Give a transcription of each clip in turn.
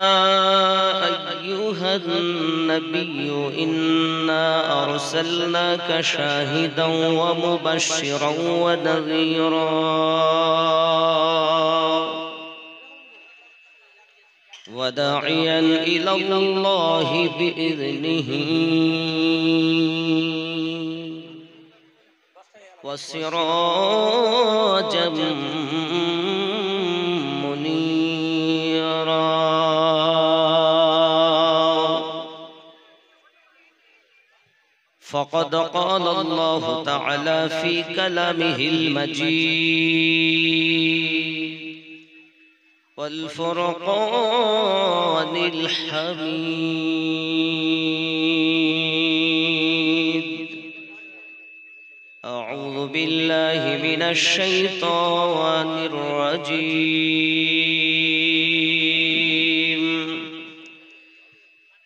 أيها النبي إنا أرسلناك شاهدا ومبشرا ونذيرا وداعيا إلى الله بإذنه وسراجا منيرا. فقد قال الله تعالى في كلامه المجيد والفرقان الحميد. أعوذ بالله من الشيطان الرجيم.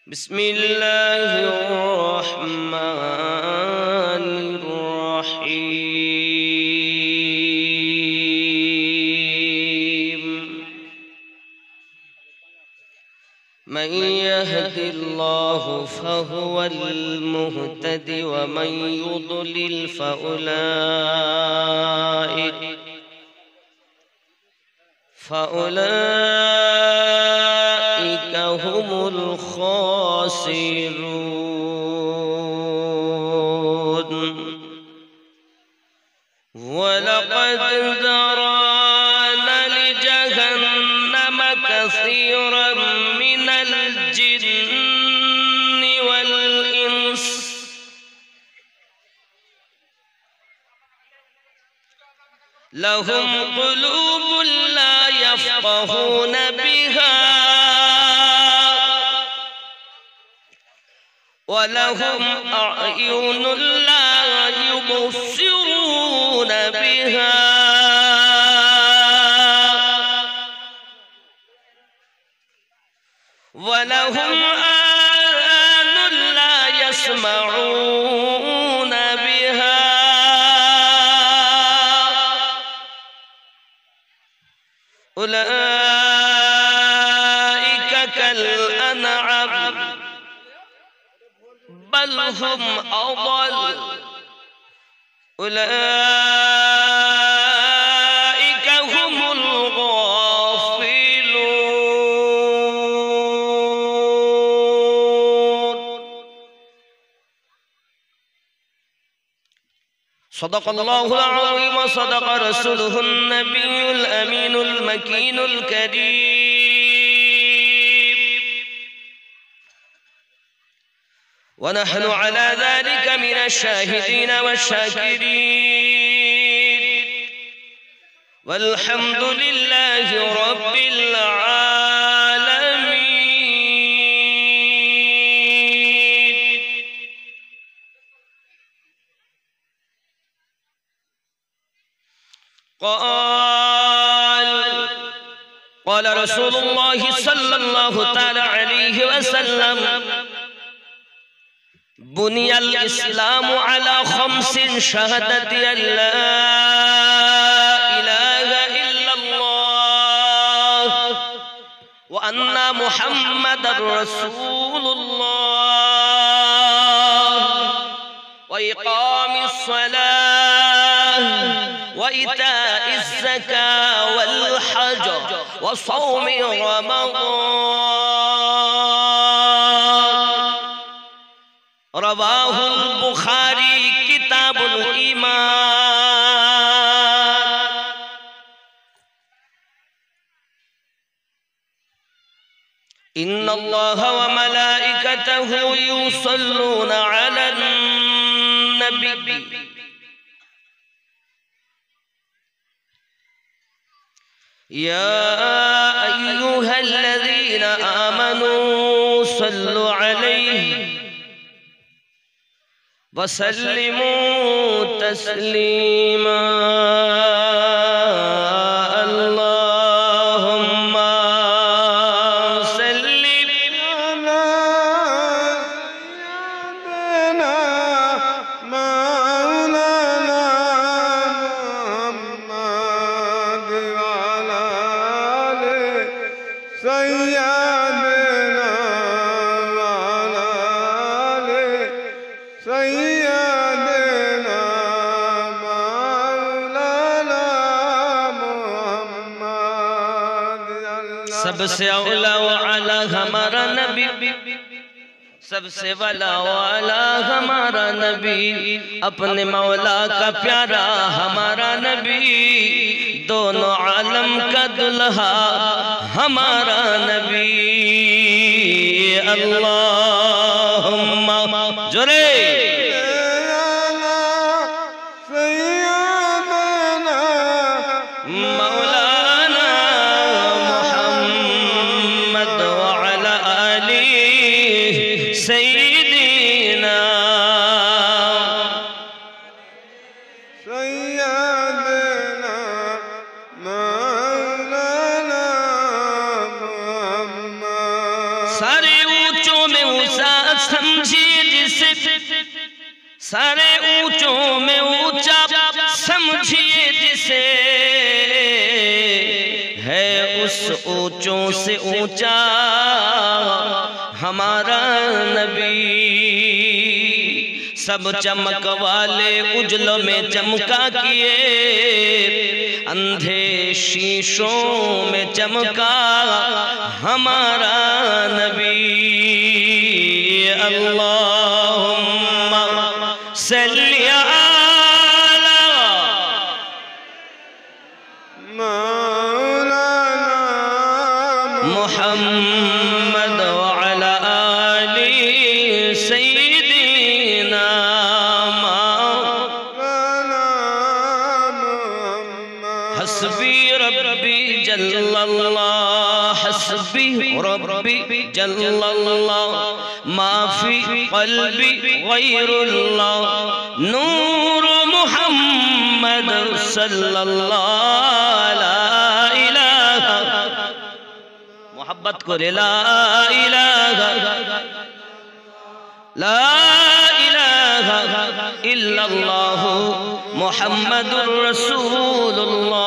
بسم الله الرحمن الرحيم. من يهد الله فهو المهتد ومن يضلل فأولئك هم الخاسرون. ولقد ذرأنا لجهنم كثيرا من الجن والإنس لهم قلوب لا يفقهون بها ولهم أعين لا يبصرون بها ولهم آذان لا يسمعون بها أولئك كالأنعام بل هم أضل. أولئك هم الغافلون. صدق الله العظيم وصدق رسوله النبي الأمين المكين الكريم. ونحن على ذلك من الشاهدين والشاكرين والحمد لله رب العالمين. قال رسول الله صلى الله تعالى عليه وسلم: بني الإسلام على خمس: شهادة أن لا إله إلا الله وأن محمد رسول الله وإقام الصلاة وإيتاء الزكاة والحج وصوم رمضان. رواه البخاري كتاب الإيمان. إن الله وملائكته يصلون على النبي يا أيها الذين آمنوا صلوا عليه وسلموا تسليما. اللهم صل على سيدنا مولانا محمد وعلى آل سيدنا सबसे औला वाला हमारा नबी, सबसे वाला वाला हमारा नबी, अपने मौला का प्यारा हमारा नबी, दोनों आलम का दुल्हा हमारा नबी। अल्लाहुम्मा जोरे मौलाना मुहम्मद वअला आली सय्यिदीना सय्यदना मौलाना मुहम्मद। सारे ऊंचों में ऊंचा समझिए जिसे, सारे ऊंचों में ऊंचा समझिए जिसे, है उस ऊंचों से ऊंचा हमारा नबी। सब चमक वाले उजलों में चमका किए, अंधे शीशों में चमका हमारा नबी। अल्लाहुम्मा सल्ली अला मौलाना मुहम्मद वअला आली सय्यिदीना मौलाना मुहम्मद। हस्बी रब्बी जल्लल्लाह, हस्बी रब्बी जल्लल्लाह, माफी क़ल्बी गैरुल्लाह, नूर मुहम्मद सल्लल्लाहु ला इलाहा, मोहब्बत को ला इलाहा इल्लल्लाह मुहम्मदुर रसूलुल्लाह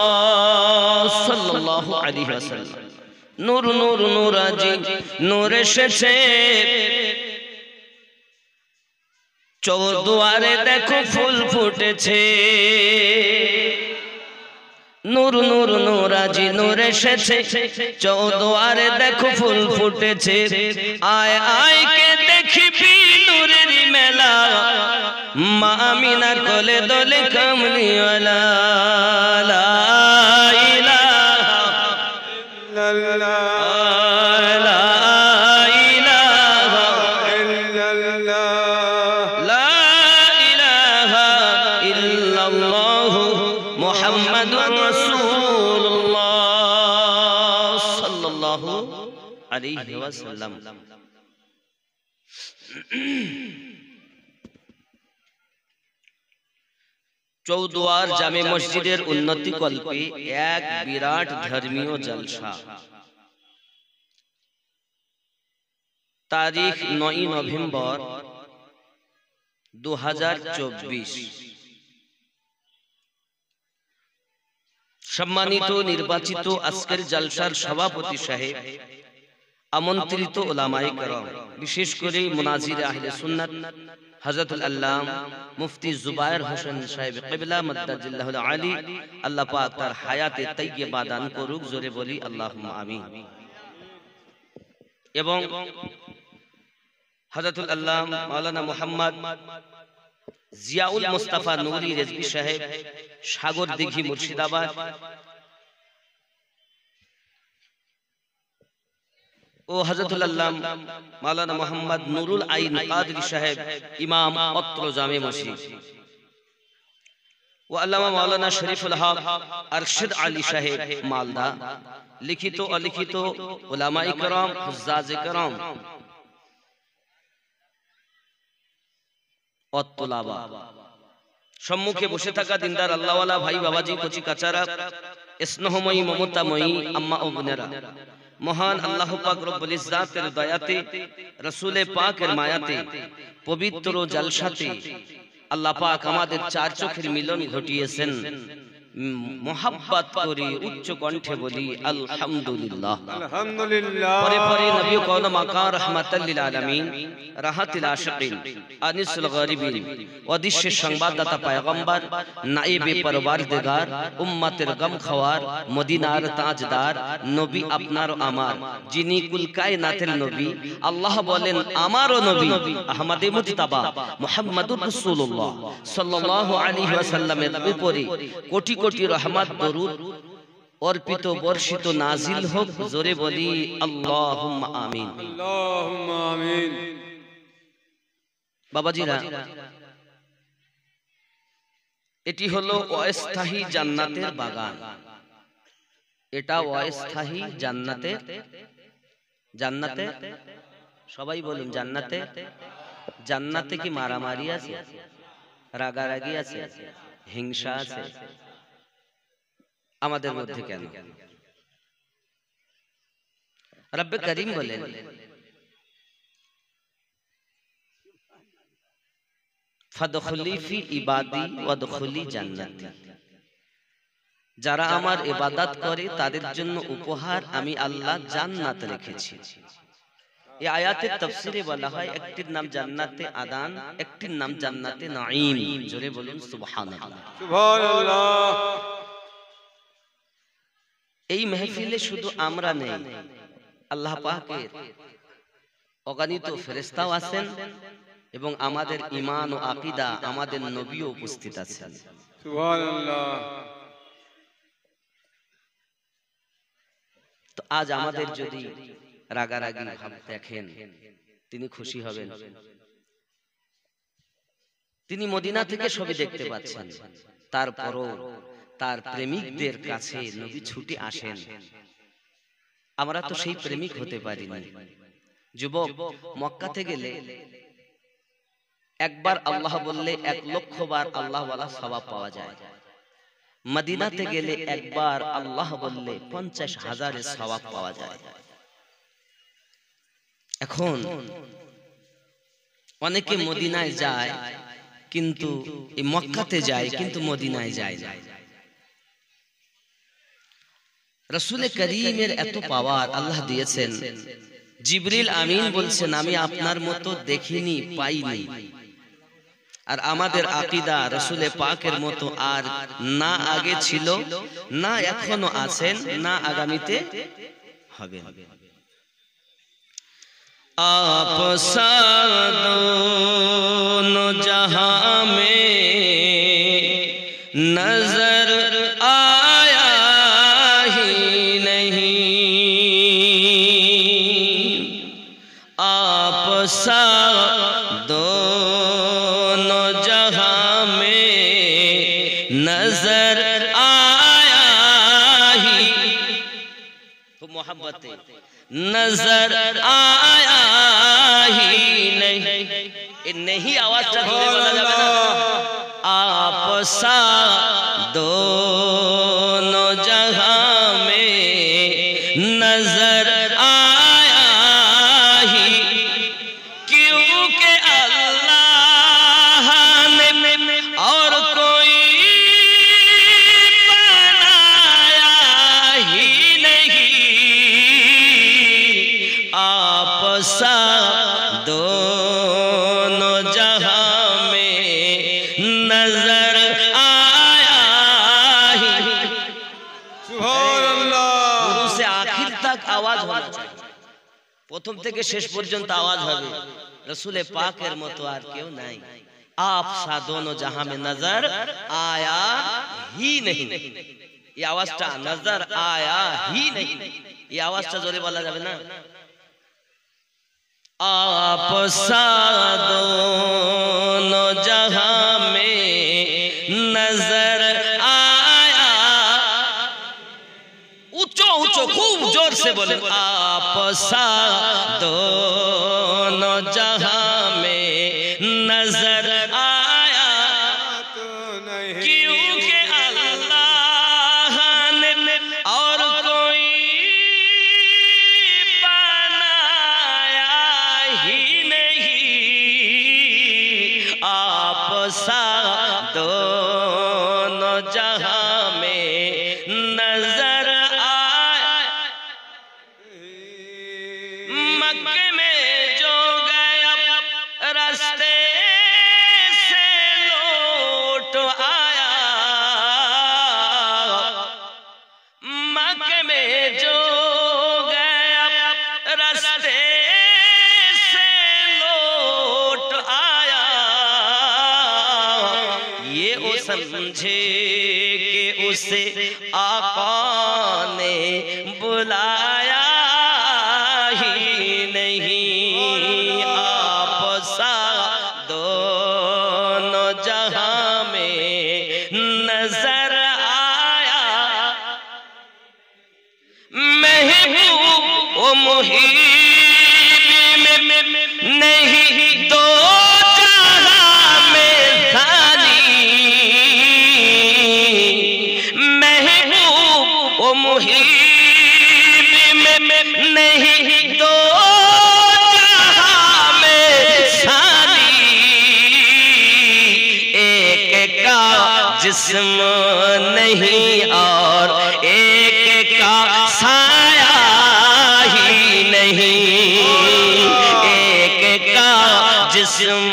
सल्लल्लाहु अलैहि वसल्लम। नूर नूर नूराजी नूर এসেছে, চৌদুয়ারে দেখো ফুল ফুটেছে। নূর নূর নূরাজি নূর এসেছে, চৌদুয়ারে দেখো ফুল ফুটেছে। আয় আয় কে দেখিবি নূরের মেলা, মা আমিনা কোলে দোলে কামলিওয়ালা। লা ইলাহা ইল্লাল্লাহ লা ইলাহা ইল্লাল্লাহ লা ইলাহা ইল্লাল্লাহ মুহাম্মাদুর রাসূলুল্লাহ সাল্লাল্লাহু আলাইহি ওয়াসাল্লাম। চৌদুয়ার জামে মসজিদের উন্নতি কল্পে এক বিরাট ধর্মীয় জলসা। তারিখ 9 নভেম্বর 2024। সম্মানিত নির্বাচিত আজকের জলসার সভাপতি সাহেব, আমন্ত্রিত ওলামায়ে কেরাম, বিশেষ করে মুনাজির আহলে সুন্নাত হযরতুল আল্লাম মুফতি জুবায়ের হোসেন সাহেব কিবলা মাদ্দাজিল্লাহুল আলী, আল্লাহ পাক তার হায়াতে তাইয়্যিবা দান করুক, জোরে বলি আল্লাহুম্মা আমিন। এবং হযরতুল আল্লাম মাওলানা মুহাম্মদ জিয়াউল মুস্তাফা নুরি রেজভী সাহেব, সাগর দিঘি মুর্শিদাবাদ, ও হযরতুল আল্লাম মাওলানা মুহাম্মদ নুরুল আইন কাদরি সাহেব, ইমাম অত্র জামে মসজিদ, ও আল্লামা মাওলানা শরীফুল হক আরশদ আলী সাহেব মালদা, লিখিত অলিখিত উলামায়ে কেরাম, হুজ্জাজে কেরাম, অত্তলাবা, সম্মুখে বসে থাকা দিনদার আল্লাহওয়ালা ভাই বাবাজি, কচি কাচারা, স্নেহময়ী মমতাময়ী আম্মা ও বোনেরা, মহান আল্লাহ পাক রব্বুল ইজ্জাতের দয়াতে, রাসূলে পাকের মায়াতে, পবিত্র জলসাতে আল্লাহ পাক আমাদের চার চোখের মিলন ঘটিয়েছেন। मोहब्बत करी उच्च कंठे बोली अल्हम्दुलिल्लाह। अल्हम्दुलिल्लाह। परे परे नबी कौन मका रहमतल लिल आलमीन राहतिल आशिकीन अनिसुल गरीबिन वदिश संवाददाता पैगंबर नाइबे परवरदिगार उम्मतेर गम खवार मदीनार ताजदार नबी आपनार आमार जिनी कुल कायनातेर नबी आल्लाह बोलेन आमारो नबी अहमदे मुजतबा मुहम्मदुर रासूलुल्लाह सल्लल्लाहु अलैहि वसल्लमेर उपरे कोटि कोटि रहमत दरूद अर्पित वर्षित नाजिल होक। जोरे बोली अल्लाहुम्मा आमीन। अल्लाहुम्मा आमीन। बाबाजीरा एटी हलो अस्थायी জান্নাতের বাগান। এটা অস্থায়ী জান্নাতের জান্নাতে সবাই বলুন জান্নাতে। জান্নাতে কি মারামারি আছে, রাগারাগি আছে, হিংসা আছে? আমাদের মধ্যে কেন? রব্বে করিম বলেন ফাদখুলি ফি ইবাদি ওয়াদখুলি জান্নাতি। যারা আমার ইবাদত করে তাদের জন্য উপহার আমি আল্লাহ জান্নাত রেখেছি। এই আয়াতের তাফসীরে বলা হয় একটির নাম জান্নাতে আদান, একটির নাম জান্নাতে নাঈম। জোরে বলুন সুবহানাল্লাহ। সুবহানাল্লাহ। এই মাহফিলে শুধু আমরা নেই, আল্লাহ পাকের অগণিত ফেরেশতাও আছেন এবং আমাদের ঈমান ও আকীদা আমাদের নবীও উপস্থিত আছেন। সুবহানাল্লাহ। তো আজ আমাদের যদি রাগারাগি ভাব দেখেন তিনি খুশি হবেন। তিনি মদিনা থেকে সবই দেখতে পাচ্ছেন, তারপরও তার প্রেমিকদের কাছে নবী ছুটে আসেন। আমরা তো সেই প্রেমিক হতে পারিনি। যুবক, মক্কাতে গেলে একবার আল্লাহ বললে 1 লক্ষ বার আল্লাহ ওয়ালা সওয়াব পাওয়া যায়। মদিনাতে গেলে একবার আল্লাহ বললে 50,000 এর সওয়াব পাওয়া যায়। এখন অনেকে মদিনায় যায় কিন্তু এই মক্কাতে যায় কিন্তু মদিনায় যায় না। রাসূল করিমের এত পাওয়ার আল্লাহ দিয়েছেন। জিবরিল আমিন বলছেন আমি আপনার মতো দেখিনি পাইনি। আর আমাদের আকীদা রাসূল পাকের মতো আর না আগে ছিল, না এখনো আছেন, না আগামীতে হবেন। आप दोनों जहां में नजर आया ही नहीं, आप दोनों जहां में नजर आया ही तो मोहब्बत नजर आया ही नहीं आवाज़ बोला जावे ना। आप सा दोनों जहां में नजर आया ही, क्योंकि अल्लाह ने और कोई बनाया ही नहीं। आप सा दोनों जहां में नजर आया ही। সুবহানাল্লাহ। শুরু से आखिर तक आवाज होना चाहिए, প্রথম থেকে শেষ পর্যন্ত আওয়াজ হবে। রাসূলে পাকের মতো আর কেউ নাই। आप सा दोनों जहां में नजर आया ही नहीं। ये आवाजটা नजर आया ही नहीं, ये आवाजটা জোরে বলা যাবে না। आप सा दोनों जहां में नजर आया, ऊंचो ऊंचो खूब जोर से बोले आप सा दोनों जहां में नजर आया, क्योंकि अल्लाह ने और कोई बनाया ही नहीं। आप सा दोनों जहां में रास्ते से लौट आया, ये वो समझे कि उसे आका ने बुलाया ही नहीं। आप सा दोनों जहां में नजर आया, महबूब ओ मुहीब में नहीं दो जहां में थानी, महबूब ओ मुहीब में नहीं दो जहां में थानी। एक का जिस्म नहीं और एक का साया ही नहीं, एक का जिस्म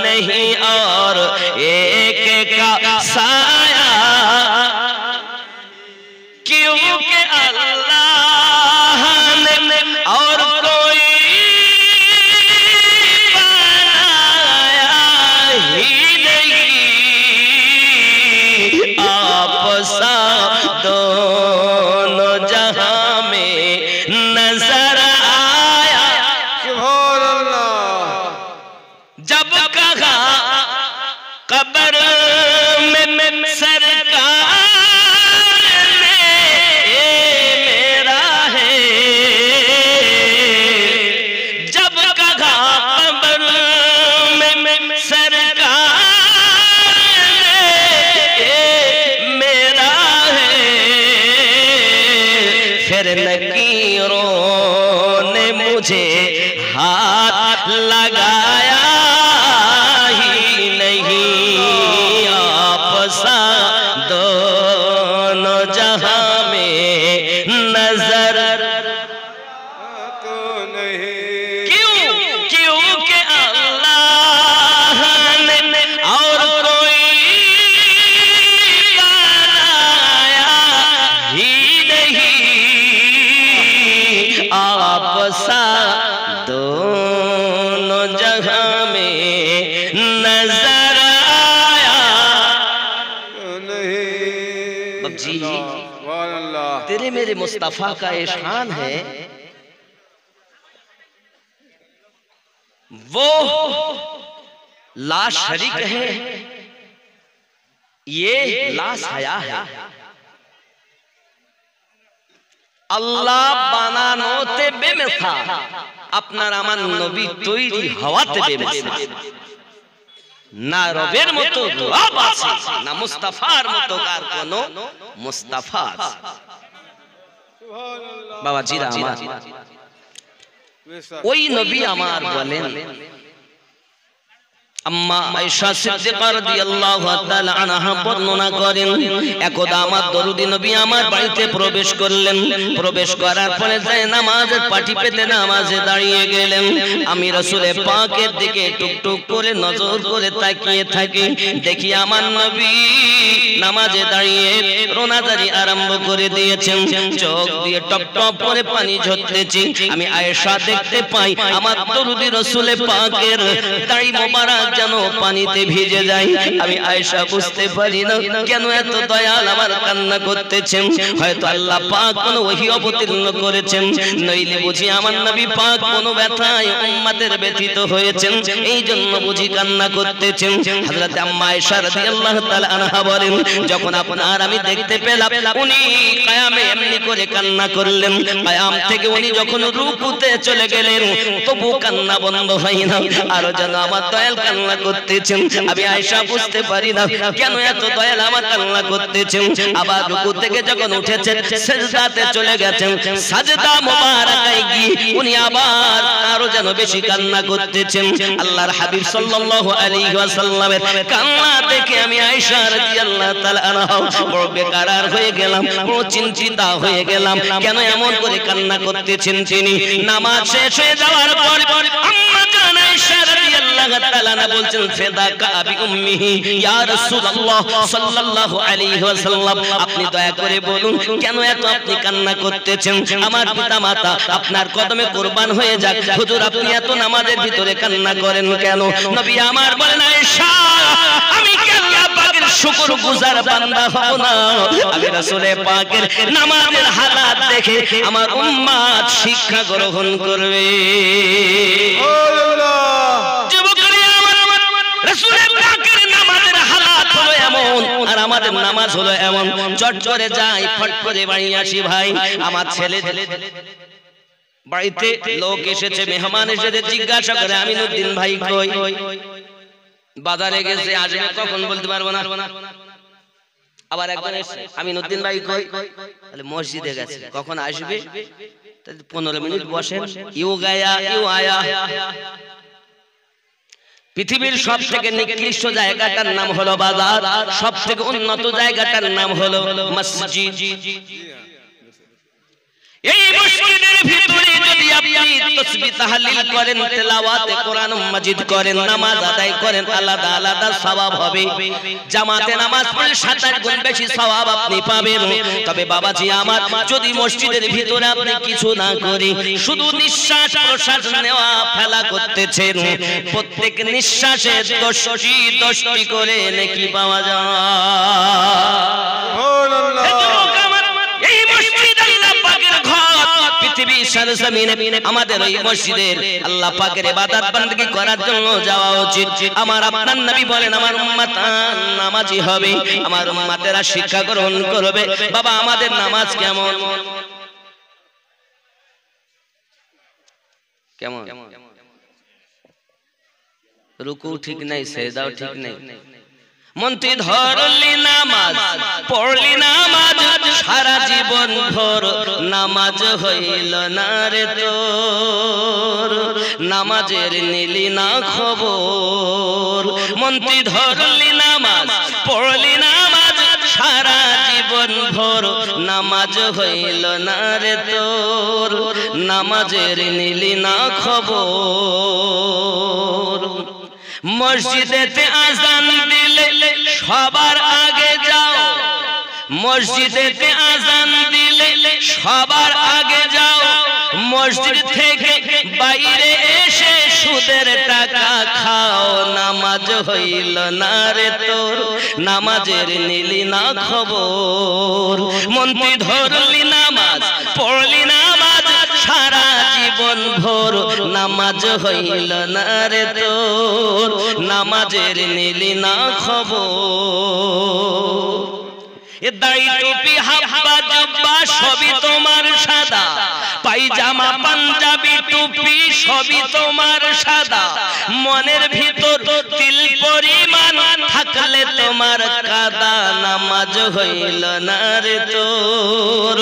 नहीं और एक का साया, क्योंकि अल्लाह ने और कोई बनाया ही नहीं। आप सा दोनों जहां में नजर आया। सुभान अल्लाह। जब कहा कब्र में सरकार ने ये मेरा है, जब कहा कब्र में सरकार ने ये मेरा है, फिर लकीरों ने मुझे हाथ लगाया ही नहीं। आप सा दोनों जहां में नजर तो नहीं। क्यों? क्योंकि अल्लाह ने और कोई बनाया ही नहीं। आप सा दोनों जहां में नजर आया। तो नहीं। बाबूजी, सुभान अल्लाह। तेरे मेरे मुस्तफा का ये शान है, वो ला शरीक है, ये ला हया है। আল্লাহ বানানোতে বেমেথা, আপনার আমার নবী তৈরি হওয়াতে বেমেথা। না রবের মতো রব আছে, না মুস্তাফার মতো কার কোনো মুস্তাফা আছে। বাবা জিরা আমার ওই নবী আমার বলেন, আম্মা আয়েশা সিদ্দিকা রাদিয়াল্লাহু তাআলা আনহা বর্ণনা করেন, একদা আমার দরুদি নবী আমার বাড়িতে প্রবেশ করলেন। প্রবেশ করার পরে যায় নামাজের পাটি পেতে নামাজে দাঁড়িয়ে গেলেন। আমি রাসূলের পাকের দিকে টুকটুক করে নজর করে তাকিয়ে থাকি, দেখি আমার নবী নামাজে দাঁড়িয়ে রোনাজারি আরম্ভ করে দিয়েছেন। চোখ দিয়ে টপ টপ করে পানি ঝরতেছে। আমি আয়েশা দেখতে পাই আমার দরুদি রাসূলের পাকের দাড়ি মোবারক যেন পানিতে ভিজে যায়। আমি আয়েশা বুঝতে পারি না কেন এত দয়াল আমার কান্না করতেছেন। হয়তো আল্লাহ পাক কোনো ওহী অবতীর্ণ করেছেন, নইলে বুঝি আমার নবী পাক কোনো ব্যথায় উম্মতের ব্যথিত হয়েছেন, এই জন্য বুঝি কান্না করতেছেন। হযরত আম্মা আয়েশা রাদিয়াল্লাহু তাআলা আনহা বলেন, যখন আপনার আমি দেখতে পেলাম উনি কিয়ামে এমনি করে কান্না করলেন, কিয়াম থেকে উনি যখন রুকুতে চলে গেলেন তবু কান্না বন্ধ হয় না, আরো যেন আমার দয়াল কান্না করতেছেন। আমি আয়েশা বুঝতে পারি না কেন এত দয়াল আমার কান্না করতেছেন। আবার রুকু থেকে যখন উঠেছেন সিজদাতে চলে গেছেন, সাজদা মোবারকায় গিয়ে উনি আবার আরো যেন বেশি কান্না করতেছেন। আল্লাহর হাবিব সাল্লাল্লাহু আলাইহি ওয়াসাল্লামের কান্না দেখে আমি আয়েশা রাদিয়াল্লাহু তাআলা আনহা বড় বেকারার হয়ে গেলাম, বড় চিন্তিত হয়ে গেলাম, কেন এমন করে কান্না করতেছেন তিনি। নামাজ শেষ হয়ে যাওয়ার পর আম্মা জান আয়েশা রাদিয়াল্লাহু রাদিয়াল্লাহু তাআলা আনহা বলছেন ফিদাকা আবি উম্মিহি ইয়া রাসূলুল্লাহ সাল্লাল্লাহু আলাইহি ওয়াসাল্লাম আপনি দয়া করে বলুন কেন এত আপনি কান্না করতেছেন আমার পিতামাতা আপনার কদমে কুরবান হয়ে যাক হুজুর আপনি এত নামাজের ভিতরে কান্না করেন কেন নবী আমার বলেন আয়েশা আমি কি আল্লাহ পাকের শুকরগুজার বান্দা হব না আমি রাসূলের পাকের নামাজের হালাত দেখে আমার উম্মত শিক্ষা গ্রহণ করবে যুবকরা আমার রাসূলের পাকের নামাজের হালাত হলো এমন আর আমাদের নামাজ হলো এমন চট করে যাই ফট করে বাড়ি আসি ভাই আমার ছেলে বাড়িতে লোক এসেছে মেহমান এসেছে জিজ্ঞাসা করে আমিনুদ্দিন ভাই কই বাজারে গেছে আসবে কখন বলতে পারবো না আবার একবার এসে আমিনুদ্দিন ভাই কই তাহলে মসজিদে গেছে কখন আসবে 15 মিনিট বসেন ইউ গায়া ইউ আয়া পৃথিবীর সবথেকে নিকৃষ্ট জায়গাটার নাম হলো বাজার সবথেকে উন্নত জায়গাটার নাম হলো মসজিদ এই মসজিদের ভিতরে যদি আপনি তাসবিহ তাহলিল করেন তেলাওয়াতে কোরআন মাজিদ করেন নামাজ আদায় করেন আলাদা আলাদা সওয়াব হবে জামাতে নামাজ পড়লে 27 গুণ বেশি সওয়াব আপনি পাবেন তবে বাবাজি আমার যদি মসজিদের ভিতরে আপনি কিছু না করে শুধু নিঃশ্বাস প্রশ্বাস নেওয়া ফেলা করতেছেন প্রত্যেক নিঃশ্বাসে 10টি করে নেকি পাওয়া যায় পৃথিবীর সরজমিনে আমাদের এই মসজিদের আল্লাহ পাকের ইবাদত বندگی করার জন্য যাওয়া উচিত আমার আপনার নবী বলেন আমার উম্মত নামাজি হবে আমার উম্মতেরা শিক্ষা গ্রহণ করবে বাবা আমাদের নামাজ কেমন কেমন রুকু ঠিক নাই সিজদাও ঠিক নাই মন্ত্রী ধরলি নামাজ পড়লি নামাজ সারা জীবন ভর নামাজ হইল না রে তোর নামাজের নিলি না খবর মন্ত্রী ধরলি নামাজ পড়লি নামাজ সারা জীবন ভর নামাজ হইল না রে তোর নামাজের নিলি না খবর মসজিদেতে আযান দিলে সবার আগে যাও মসজিদেতে আযান দিলে সবার আগে যাও মসজিদ থেকে বাইরে এসে সুদের টাকা খাও নামাজ হইল না রে তোর নামাজের নিলি না খবর মন্ত্রী ধরলি নামাজ পড়লি নামাজ সারা জীবন ভর নামাজ হইল না রে তোর নামাজের নিলি না খবর এ দাড়ি টুপি হাব্বা জুব্বা সবই তোমার সাদা পায়জামা পাঞ্জাবি টুপি সবই তোমার সাদা মনের ভিতর তিল পরিমাণ থাকলে তোমার কাদা নামাজ হইল না রে তোর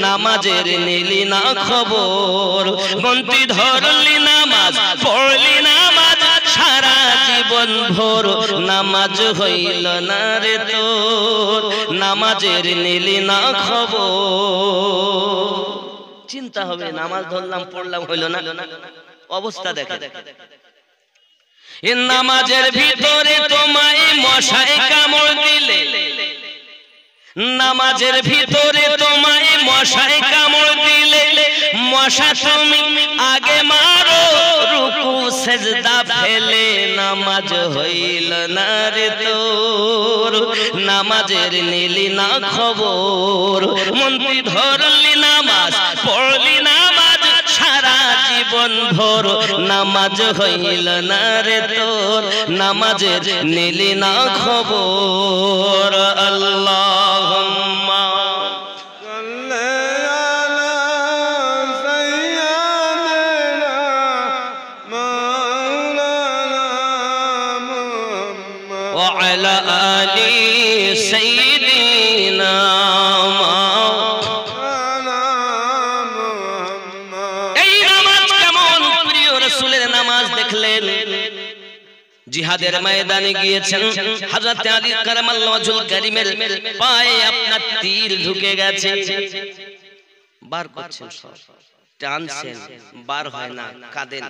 নামাজের নিলি না খবর গন্তি ধরলি নামাজ পড়লি নামাজ সারা জীবন ভর নামাজ হইল না রে তোর নামাজের নিলি না খবর চিন্তা হবে নামাজ ধরলাম পড়লাম হইল না অবস্থা দেখে এই নামাজের ভিতরে তোমায় মশায় কামড় দিলে নামাজের ভিতরে তোমায় মশায় কামড় দিলে মশা তুমি আগে মারো রুকু সিজদা ফেলে নামাজ হইল না রে তোর নামাজের নিলি না খবর মন্ত্রী ধরলি নামাজ পড়লি নামাজ সারা জীবন ভর নামাজ হইল না রে তোর নামাজের নিলি না খবর আল্লাহুম্মা وعلى آل سيدنا এই নামাজ কেমন প্রিয় রাসূলের নামাজ দেখলেন জিহাদের ময়দানে গিয়েছেন হযরত আলী কারামাল্লাহু ওয়াজহুল কারীমের পায়ে আপনার তীর ঢুকে গেছে বার করছেন সব টানছেন বার হয় না, কাঁদেন,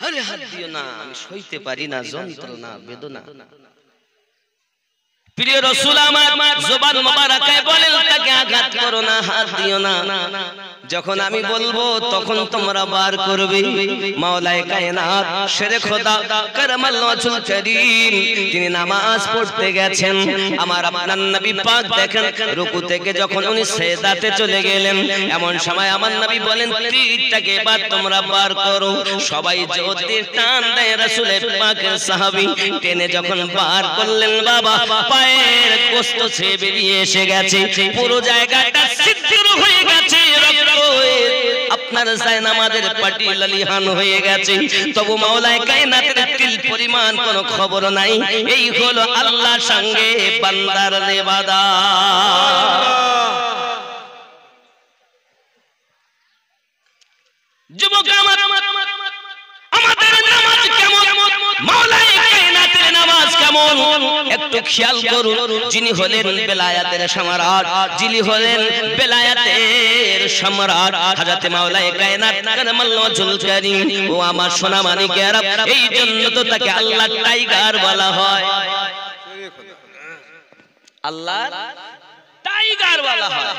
আরে হাত দিও না, আমি সইতে পারি না যন্ত্রণা বেদনা। প্রিয় রাসূল আমার জবান মোবারকায় বলেন তাকে আঘাত করো না, হাত দিও না। যখন আমি বলবো তখন তোমরা বার করবে। মাওলায়ে কায়নাত শেরে খোদা কারামাল্লাহু ওয়াজহুল কারীম তিনি নামাজ পড়তে গেছেন। আমার আপনার নবী পাক দেখেন রুকু থেকে যখন উনি সিজদাতে চলে গেলেন, এমন সময় আমার নবী বলেন তীরটাকে এবার তোমরা বার করো। সবাই জোর দিয়ে টান দেয়, রাসূলের পাকের সাহাবী টেনে যখন বার করলেন, বাবা পায়ের গোশত ছেয়ে বেরিয়ে এসে গেছে, পুরো জায়গাটা ছিদ্র হয়ে গেছে, রক্ত আপনার জায়নামাজের পাটি লালিহান হয়ে গেছে। তবু মাওলায়ে কায়নাতের তিল পরিমাণ কোনো খবর নাই। এই হলো আল্লাহর সঙ্গে বান্দার ইবাদত। যুবক আমার, আমাদের নামাজ কেমন, মাওলায়ে কায়নাতের নামাজ কেমন একটু খেয়াল করুন। যিনি হলেন বেলায়েতের সম্রাট, যিনি হলেন বেলায়েতের সম্রাট হযরত মাওলায়ে কায়নাত কারামাল্লাহু ওয়াজহুল কারীম। ও আমার সোনা মানিকেরা, এই জন্য তো তাকে আল্লাহ টাইগার বলা হয়, আল্লাহ টাইগার বলা হয়।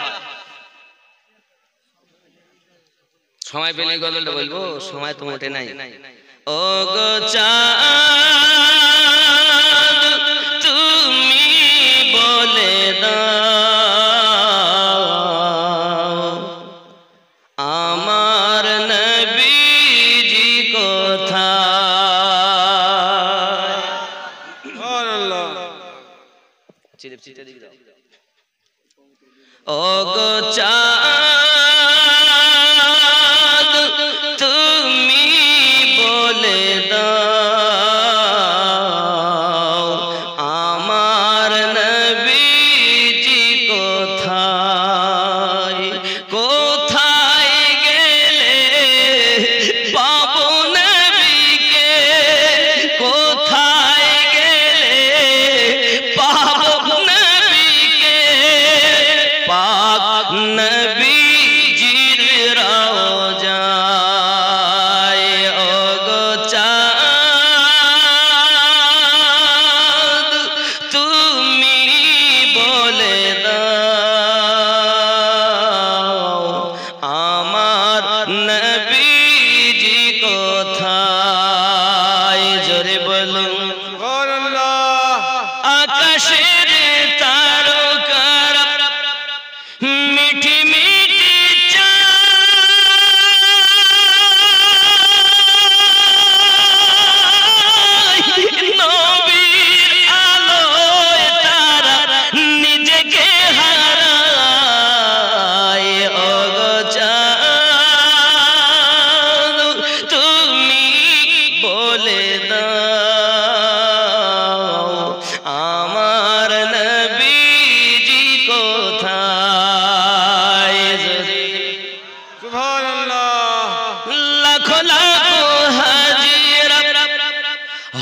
সময় পেলে গজলটা বলবো, সময় তো মোটে নাই। ও গো চাঁদ তুমি বলে দাও আমার নবীজি কোথায়। সুবহানাল্লাহ। চিলিপ চিটে দিকে দাও। ও গো চাঁদ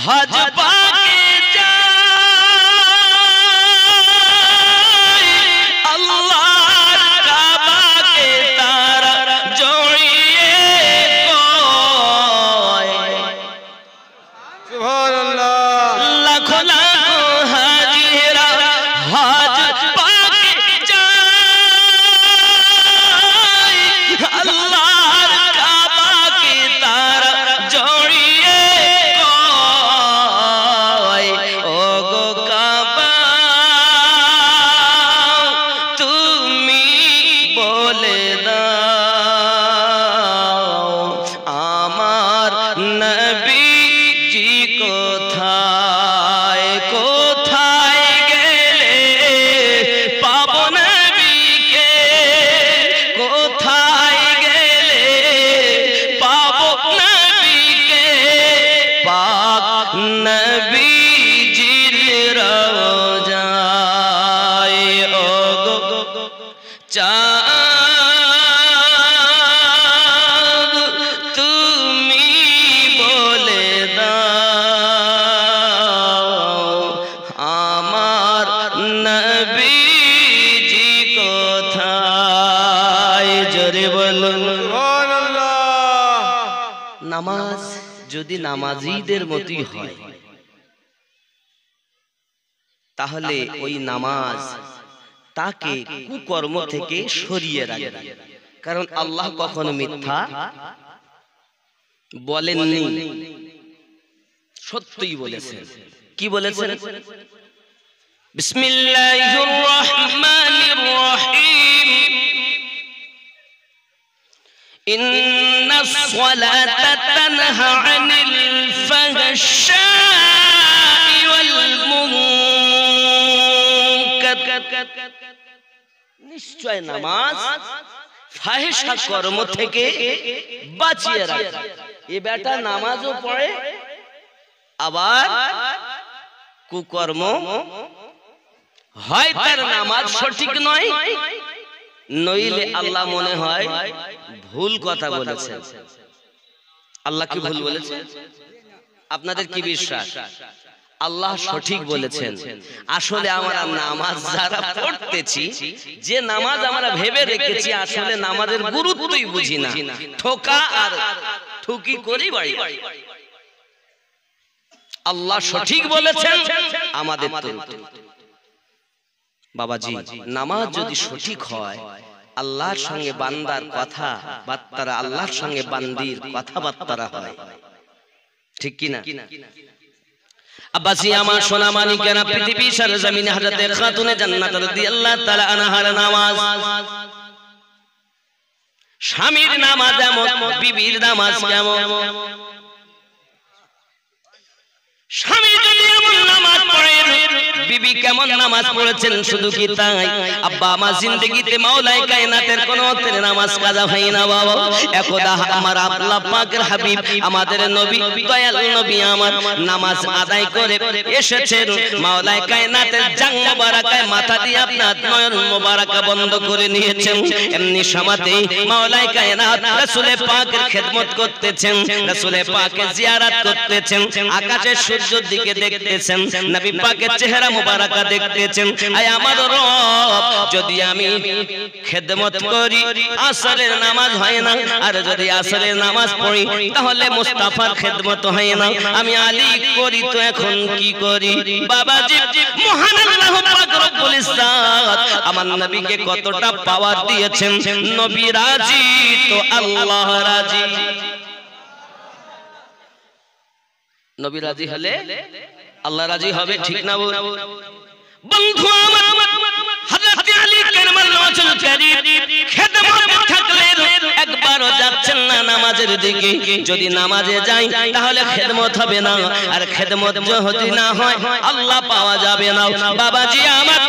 হজ পাকে যায় আল্লাহর কাবাকে তারা জড়িয়ে কয় সুবহানাল্লাহ। লাখো লাখো হাজিরা হজ পাকে যায় আল্লাহর কাবাকে তারা জড়িয়ে কয় ও গো কাবা তুমি বলে দাও আমার নবীজি কোথায় কোথায় গেলে পাবো নবীকে কোথায় গেলে পাবো নবীকে পাক নবীজির রওজায় ও গো চাঁদ তুমি বলে দাও আমার নবীজি কোথায় জোরে বলুন সুবহানাল্লাহ। যদি নামাজীদের মতই হয় তাহলে ওই নামাজ তাকে কুকর্ম থেকে সরিয়ে রাখবে। কারণ আল্লাহ কখনো মিথ্যা বলেননি, সত্যই বলেছেন। কি বলেছেন? বিসমিল্লাহির রহমানির রহিম, ইন্নাস সালাতা তানহা আনিল ফাহশাই ওয়াল মুনকার। নিশ্চয় নামাজ ফাহিশা কর্ম থেকে বাঁচিয়ে রাখে। এ বেটা নামাজও পড়ে আবার কুকর্ম, হয় তার নামাজ সঠিক নয়, নইলে আল্লাহ মনে হয় ভুল কথা বলেছেন। আল্লাহ কি ভুল বলেছেন? আপনাদের কি বিশ্বাস আল্লাহ সঠিক বলেছেন? আসলে আমরা নামাজ যারা পড়তেছি, যে নামাজ আমরা ভেবে রেখেছি, আসলে নামাজের গুরুত্বই বুঝি না, ঠোকা আর ঠুকি করি বাড়ি। আল্লাহ সঠিক বলেছেন আমাদের তো। বাবাজি, নামাজ যদি সঠিক হয়, আল্লাহর সঙ্গে বান্দার কথা বার্তারা, আল্লাহর সঙ্গে বান্দির কথাবার্তারা হয়, ঠিক কিনা? আব্বাসি আমার সোনা মানিকেরা, পৃথিবী সরজমিনে হযরতে খাতুনে জান্নাত রাদিয়াল্লাহু তাআলা আনহার নামাজ, স্বামীর নামাজ যেমন, বিবির নামাজ কেমন? স্বামী যদি এমন নামাজ পড়ে, বিবি কেমন নামাজ পড়েছেন? শুধু কি তাই, আব্বা আমার জিন্দেগিতে মাওলাই কায়নাতের কোন ওয়াক্তের নামাজ কাজা হয় না বাবা। একদা আমার আল্লাহ পাকের হাবিব, আমাদের নবী, দয়াল নবী আমার নামাজ আদায় করে এসেছেন, মাওলাই কায়নাতের জাং মোবারকায় মাথা দিয়ে আপনার নয়ন মোবারকা বন্ধ করে নিয়েছেন। এমনি সময়তে মাওলাই কায়নাত রাসূলে পাকের খেদমত করতেছেন, রাসূলে পাকের জিয়ারত করতেছেন, আকাশের সূর্যের দিকে দেখতেছেন, নবী পাকের চেহারা মুবারাকা দেখতেছেন। আয় আমার রব, যদি আমি খেদমত করি, আসরের নামাজ হয় না, আর যদি আসরের নামাজ পড়ি তাহলে মুস্তাফার খেদমত হয় না, আমি আলী করি তো এখন কি করি? বাবাজি, মহান আল্লাহ পাক রব্বুল ইজ্জত আমার নবীকে কতটা পাওয়ার দিয়েছেন। নবী রাজি তো আল্লাহ রাজি। নবী রাজি হলে আল্লাহ রাজি হবে, ঠিক না বন্ধু? আমার হযরত আলী কারামাল্লাহু ওয়াজহুল কারীম খেদমতে থাকলেন, একবারও যাচ্ছেন না নামাজের দিকে। যদি নামাজে যাই তাহলে খেদমত হবে না, আর খেদমত যদি না হয় আল্লাহ পাওয়া যাবে না। বাবাজি আমার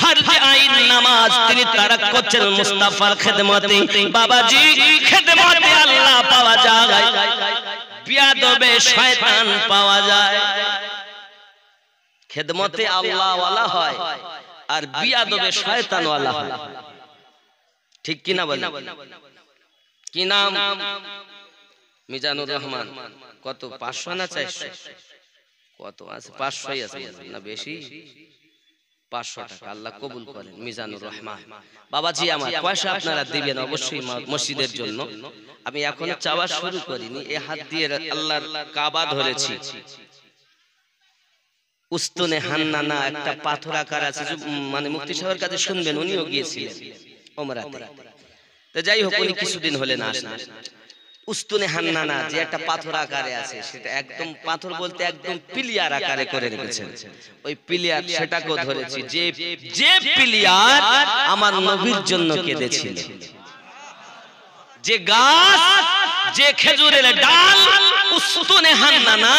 ফরজে আইন নামাজ তিনি তারাক করছেন মুস্তাফার খেদমতে। বাবাজি, খেদমতে আল্লাহ পাওয়া যায়, বিয়াদবে শয়তান পাওয়া যায়। খেদমতে আল্লাহ ওয়ালা হয় আর বিয়াদবে শয়তান ওয়ালা হয়, ঠিক কিনা বলেন? কি নাম? মিজানুর রহমান। কত? 500 না 400? কত আছে? 500ই আছে না বেশি? 500 টাকা আল্লাহ কবুল করেন। মিজানুর রহমান। বাবাজি আমার, পয়সা আপনারা দিবেন অবশ্যই মসজিদের জন্য। আমি এখনো চাওয়া শুরু করিনি, এই হাত দিয়ে আল্লাহর কাবা ধরেছি। উস্তুনে হান্নানা একটা পাথর আকার আছে, মানে মুফতি সাহেবের কাছে শুনবেন, উনিও গিয়েছিলেন ওমরাতে। তো যাই হোক, উনি কিছুদিন হলেন আসেন। উস্তুনে হান্নানা যে একটা পাথর আকারে আছে, সেটা একদম পাথর বলতে একদম পিলিয়ার আকারে করে রেখেছেন। ওই পিলিয়ার সেটাকেও ধরেছি, যে পিলিয়ার আমার নবীর জন্য কেঁদেছিল, যে গাছ, যে খেজুরের ডাল, উস্তুনে হান্নানা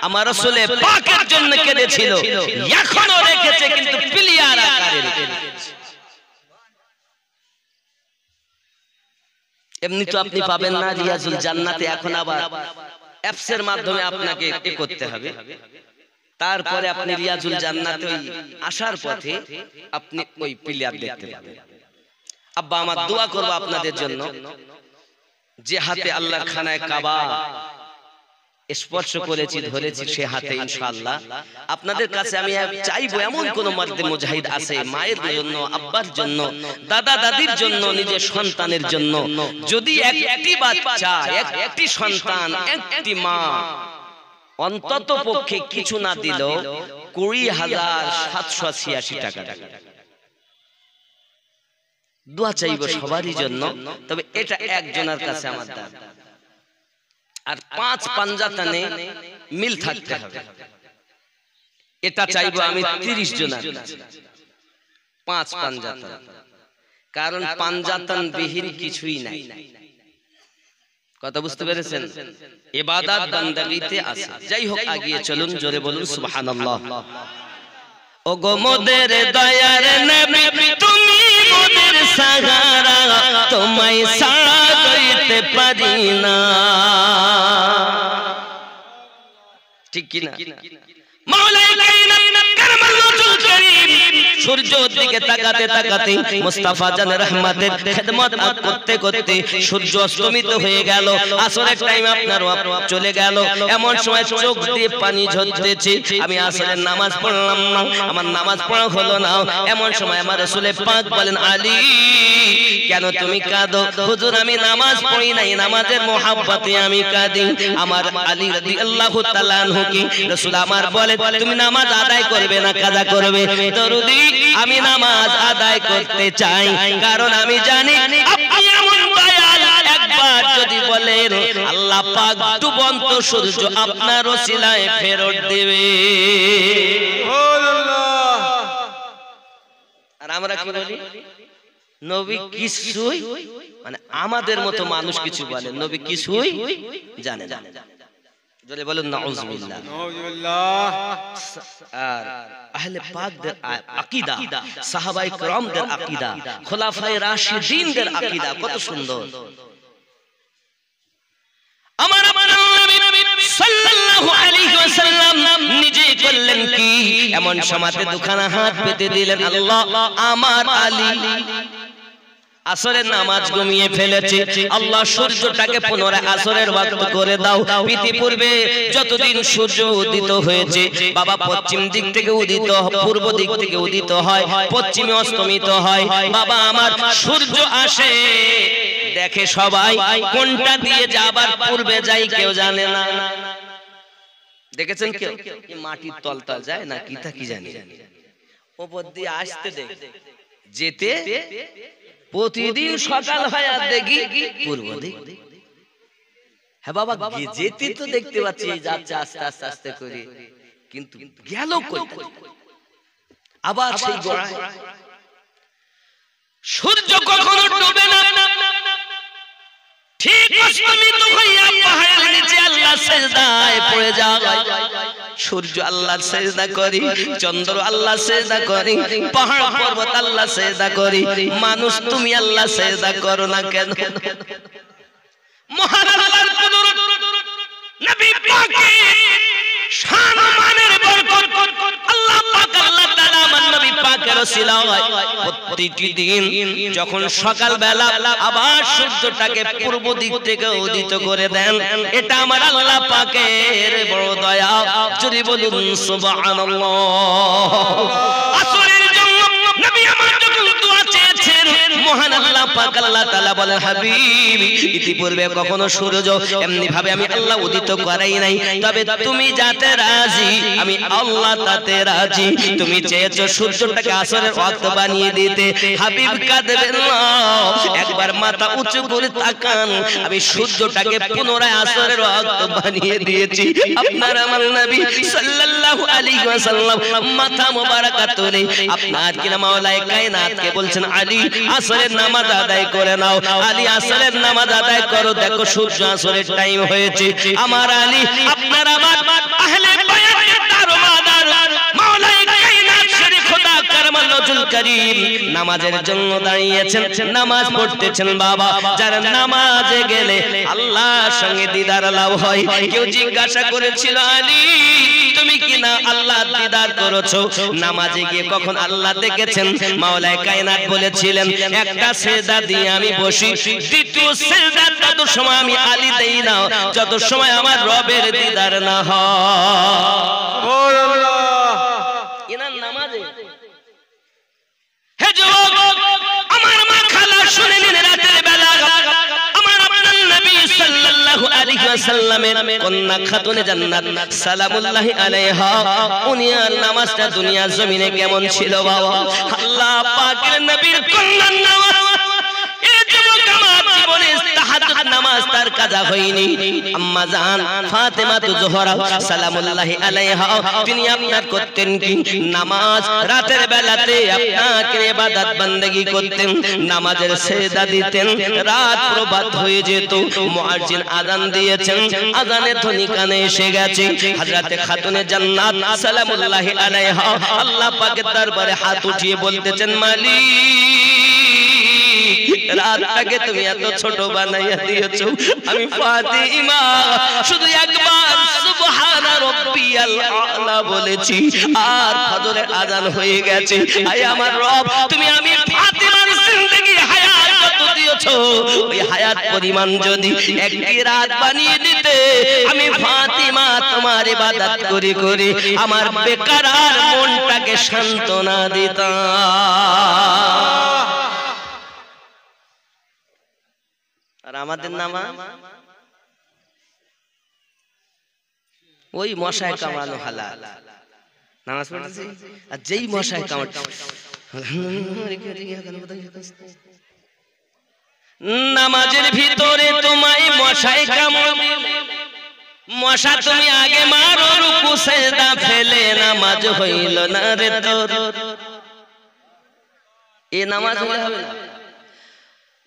আমার রাসূলে পাকের জন্য কেঁদেছিল, এখনো রেখেছে, কিন্তু পিলিয়ার আকারে রেখেছে। এমনি তো আপনি পাবেন না রিয়াজুল জান্নাতে, এখন আবার অ্যাপসের মাধ্যমে আপনাকে এ করতে হবে। তারপরে আপনি রিয়াজুল জান্নাতে আসার পথে আপনি ওই পিলিয়ার দেখতে পাবেন। আব্বা আমার দোয়া করব আপনাদের জন্য, যে হাতে আল্লাহর খানায় কাবা, স্পর্শ করেছি, ধরেছি সে হাতে ইনশাআল্লাহ। আপনাদের কাছে আমি চাইবো এমন কোন মর্দে মুজাহিদ আছে মায়ের জন্য, আব্বার জন্য, দাদা দাদির জন্য, নিজের সন্তানের জন্য, যদি একটি বাচ্চা, একটি সন্তান, একটি মা অন্তত পক্ষে কিছু না দিল 20,786 টাকা দোয়া চাইবো সবারই জন্য। তবে এটা একজনের কাছে আমার দান, আর 5 পাঞ্জাতানে মিল থাকতে হবে। এটা চাইবো আমি 30 জনের কাছে 5 পাঞ্জাতান, কারণ পাঞ্জাতান বিহীন কিছুই নাই। কথা বুঝতে পেরেছেন? ইবাদত বান্দাগিতে আছে। যাই হোক, আগিয়ে চলুন, জোরে বলুন সুবহানাল্লাহ। ও গো মোদের দয়ার নবী, তুমি মোদের সাহারা, তোমায় ছাড়া কইতে পারি না। ঠিক কি না? মাওলাই কায়নাত কারমাল নজুল করিম সূর্যের দিকে তাকাতে তাকাতে মুস্তাফা জান রহমতের খেদমত করতে করতে সূর্য অস্তমিত হয়ে গেল। আসরের টাইম আপনার চলে গেল। এমন সময় চোখ দিয়ে পানি ঝরতেছে। আমি আসরের নামাজ পড়লাম না, আমার নামাজ পড়া হলো না। এমন সময় আমার রাসূল পাক বলেন, আলী কেন তুমি কাঁদো? হুজুর আমি নামাজ পড়ি নাই, নামাজের মোহাব্বতে আমি কাঁদি। আমার আলী রাদিয়াল্লাহু তাআলা আনহু কি রাসূল আমার বলে, তুমি নামাজ আদায় করবে না কাজা করবে? দরুদি আমি নামাজ আদায় করতে চাই, কারণ আমি জানি আপনি এমন দয়াল, একবার যদি বলেন আল্লাহ পাক ডুবন্ত সূর্য আপনার ওসিলায় ফেরত দেবে। আর আমরা কি বলি? নবী কিছুই, মানে আমাদের মতো মানুষ কিছু বলে, নবী কিছুই জানে না। জোরে বলুন নাউজুবিল্লাহ। আর আহলে পাকদের আকীদা, সাহাবায়ে কেরামদের আকীদা, খোলাফায়ে রাশিদিনদের আকীদা কত সুন্দর। আমার নবী সাল্লাল্লাহু আলাইহি ওয়াসাল্লাম নিজে বললেন কি, এমন সময়তে দুখানা হাত পেতে দিলেন, আল্লাহ আমার আলী আসরের নামাজ ঘুমিয়ে ফেলেছে, আল্লাহ সূর্যটাকে পুনরায় আসরের ওয়াক্ত করে দাও। ইতিপূর্বে যতদিন সূর্য উদিত হয়েছে, বাবা পশ্চিম দিক থেকে উদিত, পূর্ব দিক থেকে উদিত হয়, পশ্চিমে অস্তমিত হয়। বাবা আমার সূর্য আসে দেখে সবাই, কোনটা দিয়ে যাবার পূর্বে যাই কেউ জানে না। দেখেছেন কেউ? মাটির তলতল যায় না কি তা কি জানি, ওপর দিয়ে আসতে দেখে যেতে প্রতিদিন সকাল হয় আর দেখি পূর্ব দিক। হ্যাঁ বাবা যেতে তো দেখতে পাচ্ছি যাচ্ছে আস্তে আস্তে আস্তে করে, কিন্তু গেল কই? আবার সেই গোড়ায়। সূর্য কখনো ডুবে না, ঠিক অস্তমিত হইয়া পাহাড়ের নিচে আল্লাহ সিজদায় পড়ে যায়। সূর্য আল্লাহ সিজদা করি, চন্দ্র আল্লাহ সিজদা করি, পাহাড় পর্বত আল্লাহ সিজদা করি। মানুষ তুমি আল্লাহ সিজদা করো না কেন? মহান আল্লাহর কুদরত, নবী পাকের শান ও মানের বরকত, আল্লাহ পাক আল্লাহ তাআলা আমার নবী পাকের ওসিলায় প্রতিটি দিন যখন সকাল বেলা আবার সূর্যটাকে পূর্ব দিক থেকে উদিত করে দেন, এটা আমার আল্লাহ পাকের বড় দয়া। যদি বলুন সুবহানাল্লাহ। আসরের জন্য নবী আমার যখন দোয়া চেয়েছেন, মহান আল্লাহ পাক আল্লাহ তাআলা বলেন, হাবিব ইতিপূর্বে কখনো সূর্য এমনি ভাবে আমি আল্লাহ উদিত করাই নাই, তবে তুমি যাতে রাজি আমি আল্লাহ তাতে রাজি। তুমি চেয়েছো সূর্যটাকে আসরের ওয়াক্ত বানিয়ে দিতে, হাবিব কাঁদবেন না, একবার মাথা উঁচু করে তাকান, আমি সূর্যটাকে পুনরায় আসরের ওয়াক্ত বানিয়ে দিয়েছি। আপনার আমার নবী সাল্লাল্লাহু আলাইহি ওয়াসাল্লাম মাথা মোবারক তুলে আপনার কিনা মাওলায়ে কায়নাতকে বলছেন, আলী আসরের নামাজ আদায় করে নাও। আলী আসরের নামাজ আদায় করো, দেখো সূর্য আসরের টাইম হয়েছে। আমার আলী আপনার আমার আহলে বায়াতের দারোমাদার মাওলায়ে কায়নাত শরীফ খোদা কারমাল নজুল করিম নামাজের জন্য দাঁড়িয়েছেন, নামাজ পড়তেছেন। বাবা যারা নামাজে গেলে আল্লাহর সঙ্গে দিদার লাভ হয়। কেউ জিজ্ঞাসা করেছিল, আলী তুমি কি না আল্লাহ দিদার করেছো? নামাজে গিয়ে কখন আল্লাহ দেখেছেন? মাওলানা কায়নাত বলেছিলেন একটা সিজদা দিয়ে আমি বসি, দ্বিতীয় সিজদা তত সময় আমি আলী দেই না যত সময় আমার রবের দিদার না হয়। সুবহানাল্লাহ। এনার নামাজে হে যুবক, আমার মা খালা শুনে নিন, রাতের বেলা আমার আপনার নবী সাল্লাল্লাহু আলাইহি ওয়াসাল্লামের কন্যা খাতুনে জান্নাত সালামুল্লাহি আলাইহা, উনি আর নামাজটা দুনিয়া জমিনে কেমন ছিল বাবা? আল্লাহ পাকের নবীর কন্যার নামাজ, এই যুবক আমার জীবনে তাহাজ্জুদ নামাজ তার কাজা হয়নি। আম্মা জান ফাতেমা জোহরা সালামুল্লাহি আলাইহা, তিনি আপনার করতেন কি? নামাজ রাতের বেলাতে আপনাকে ইবাদত বندگی করতেন, নামাজের সিজদা দিতেন, রাত প্রভাত হয়ে যেত, মুয়াজ্জিন আযান দিয়েছেন, আযানের ধ্বনি কানে এসে গেছে, হযরতে খাতুনে জান্নাত সালামুল্লাহি আলাইহা আল্লাহ পাকের দরবারে হাত উঠিয়ে বলতেছেন, মালিক রাতটাকে তুমি এত ছোট বানাইয়া দিয়েছো, আমি ফাতিমা শুধু একবার সুবহানা রাব্বিয়াল আলা বলেছি আর ফজরের আযান হয়ে গেছে। আয় আমার রব, তুমি আমি ফাতিমার জিন্দেগি হায়াত কত দিয়েছো, ওই হায়াত পরিমাণ যদি একটি রাত বানিয়ে দিতে, আমি ফাতিমা তোমার ইবাদত করে করে আমার বেকার আর মনটাকে সান্ত্বনা দিতাম। আর আমাদের নামা ওই মশায় কামড়ানো হালাল, নামাজ পড়তেছি আর যেই মশায় কামড়, নামাজের ভিতরে তোমায় মশায় কামড়, মশা তুমি আগে মারো, রুকু সিজদা ফেলে নামাজ হইল না রে তোর। এ নামাজ হলে হবে না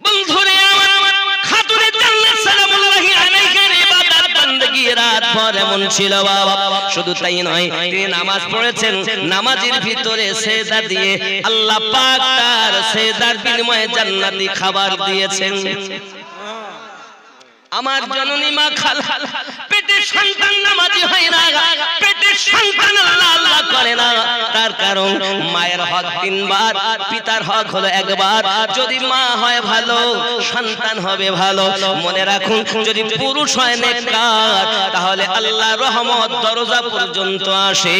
বন্ধুরে আমার, খাতুনে জান্নাত সালামুল্লাহি আলাইহির ইবাদত বندگی রাত ভর এমন ছিল বাবা। শুধু তাই নয়, তিনি নামাজ পড়েছেন, নামাজের ভিতরে সিজদা দিয়ে আল্লাহ পাক তার সিজদার বিনিময়ে জান্নাতি খাবার দিয়েছেন। আমার জননী মা খালা পেটে সন্তান নামাজি হয় না, পেটে সন্তান আল্লাহ আল্লাহ করে না, তার কারণ মায়ের হক তিনবার, পিতার হক হলো একবার। যদি মা হয় ভালো, সন্তান হবে ভালো। মনে রাখুন, যদি পুরুষ হয় নেককার, তাহলে আল্লাহর রহমত দরজা পর্যন্ত আসে,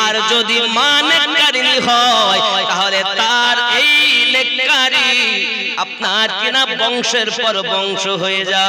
আর যদি মা নেককারিনী হয়, তাহলে তার এই নেককারি আপনার কিনা বংশের পর বংশ হয়ে যায়।